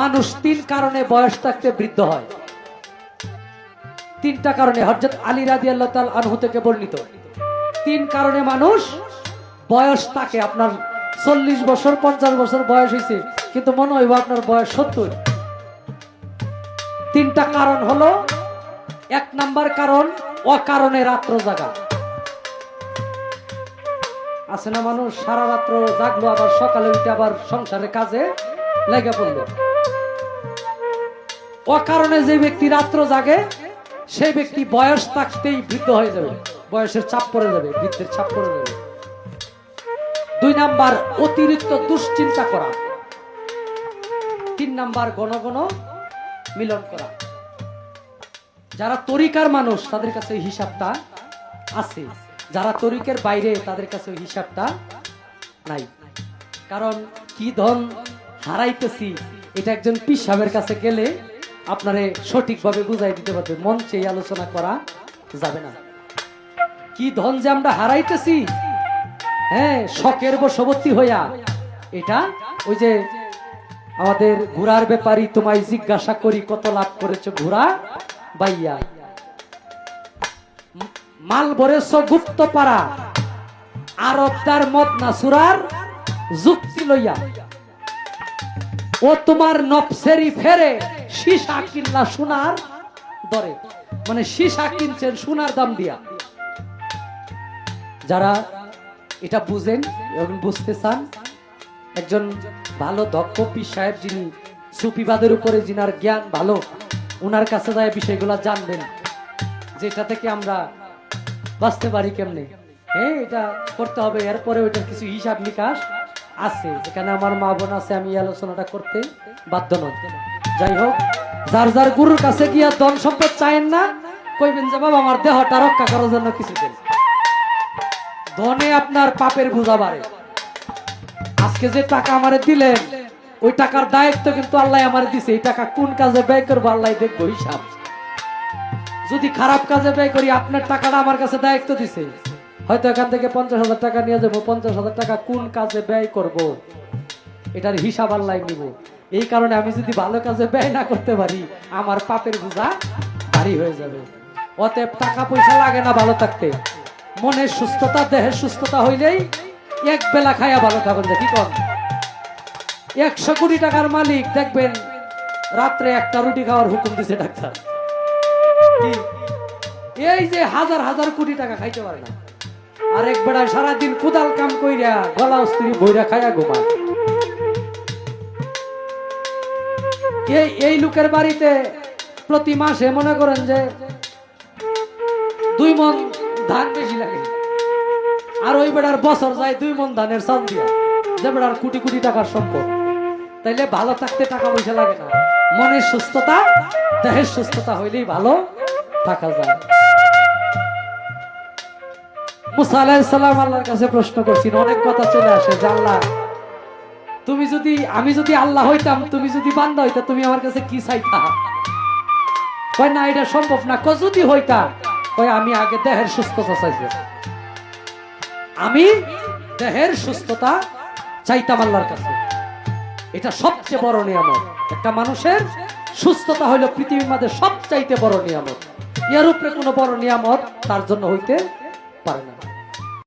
মানুষ তিন কারণে বয়স থাকতে বৃদ্ধ হয়। তিনটা কারণে হযরত আলী রাদিয়াল্লাহু তাআলা আনহু থেকে বর্ণিত। তিন কারণে মানুষ বয়স থাকে। আপনার 40 বছর 50 বছর বয়স হয়েছে, কিন্তু মনে হইব আপনার বয়স 70। তিনটা কারণ হলো, এক নাম্বার কারণ অকারণে রাত্র জাগা। আছে না মানুষ সারা রাত্র জাগলো, আবার সকালে উঠে আবার সংসারের কাজে লেগে পড়লো। অকারণে যে ব্যক্তি রাত্র জাগে সেই ব্যক্তি বয়স থাকতেই বৃদ্ধ হয়ে যাবে, বয়সের চাপ পড়ে যাবে, বৃদ্ধের ছাপ পড়ে যাবে। দুই নাম্বার অতিরিক্ত দুশ্চিন্তা করা। তিন নাম্বার ঘন ঘন মিলন করা। যারা তরিকার মানুষ তাদের কাছে হিসাবটা আছে, যারা তরিকের বাইরে তাদের কাছে হিসাবটা নাই। কারণ কি ধন হারাইতেছি এটা একজন পীর সাহেবের কাছে গেলে আপনারে সঠিকভাবে বুঝাই দিতে পারবে, মঞ্চে এই আলোচনা করা যাবে না। কি ধন যে আমরা হারাইতেছি, হ্যাঁ, শখের বশবর্তী হইয়া। এটা ওই যে আমাদের ঘোড়ার ব্যাপারী, তোমায় জিজ্ঞাসা করি কত লাভ করেছো ঘোড়া বাইয়া, মাল ভরেছ গুপ্ত পাড়া, আরবদার মত নাসুরার যুক্তি লইয়া, ও তোমার নফসেরি ফেরে সীসা কিনলা সোনার দরে। মানে সীসা কিনছেন সোনার দাম দিয়া। যারা এটা বুঝেন এবং বুঝতে চান, একজন ভালো দক্ষ পীর সাহেব যিনি সুফিবাদের উপরে যিনার জ্ঞান ভালো, ওনার কাছে যায় বিষয়গুলো জানবেন, যেটা থেকে আমরা বাঁচতে পারি কেমনে। হ্যাঁ, এটা করতে হবে। এরপরে ওইটার কিছু হিসাব নিকাশ আছে, যেখানে আমার মা বোন আছে, আমি আলোচনাটা করতে বাধ্য নয়। যাই হোক, যার যার গুরুর কাছে গিয়া ধন সম্পদ চাইেন না, কইবেন যে বাবা আমার দেহটা রক্ষা করার জন্য কিছু দেন। ধনে আপনার পাপের বোঝা বাড়ে। আজকে যে টাকা আমারে দিলেন, ওই টাকার দায়িত্ব কিন্তু আল্লাহ আমারে দিছে। এই টাকা কোন কাজে ব্যয় করবো আল্লাহ দেখবো হিসাব। যদি খারাপ কাজে ব্যয় করি, আপনার টাকাটা আমার কাছে দায়িত্ব দিছে, হয়তো এখান থেকে 50,000 টাকা নিয়ে যাবো, 50,000 টাকা কোন কাজে ব্যয় করব এটার হিসাব আল্লাহ নিব। এই কারণে আমি যদি ভালো কাজে ব্যয় না করতে পারি, আমার পাপের বোঝা ভারী হয়ে যাবে। অতএব টাকা পয়সা লাগে না ভালো থাকতে, মনের সুস্থতা দেহের সুস্থতা হইলেই এক বেলা খাইয়া ভালো থাকবেন। কি কর 100 কোটি টাকার মালিক দেখবেন রাত্রে একটা রুটি খাওয়ার হুকুম দিছে ডাক্তার। এই যে হাজার হাজার কোটি টাকা খাইতে পারে না, আর এক বেড়ায় সারাদিন কুদাল কাম কইরা গলা অস্ত্রী বইরা খাইয়া ঘুমায়। এই লোকের বাড়িতে প্রতি মাসে মনে করেন যে 2 মণ ধান বেশি লাগে, আর ওই বেড়ার বছর যায় 2 মণ ধানের চাল দিয়া, যে বেড়ার কোটি কোটি টাকার সম্পদ। তাইলে ভালো থাকতে টাকা পয়সা লাগে না, মনের সুস্থতা দেহের সুস্থতা হইলেই ভালো থাকা যায়। মুসা আলাইহিস সালাম আল্লাহর কাছে প্রশ্ন করছেন, অনেক কথা চলে আসে যে আল্লাহ তুমি যদি, আমি যদি আল্লাহ হইতাম, তুমি যদি বান্দা হইতা, তুমি আমার কাছে কি চাইতা? কয় না, এটা সম্ভব না। কয় যদি হইতা, কয় আমি আগে দেহের সুস্থতা চাইছি, আমি দেহের সুস্থতা চাইতাম আল্লাহর কাছে। এটা সবচেয়ে বড় নিয়ামত। একটা মানুষের সুস্থতা হইল পৃথিবীর মধ্যে সবচাইতে বড় নিয়ামত। এর উপরে কোনো বড় নিয়ামত তার জন্য হইতে পারে না।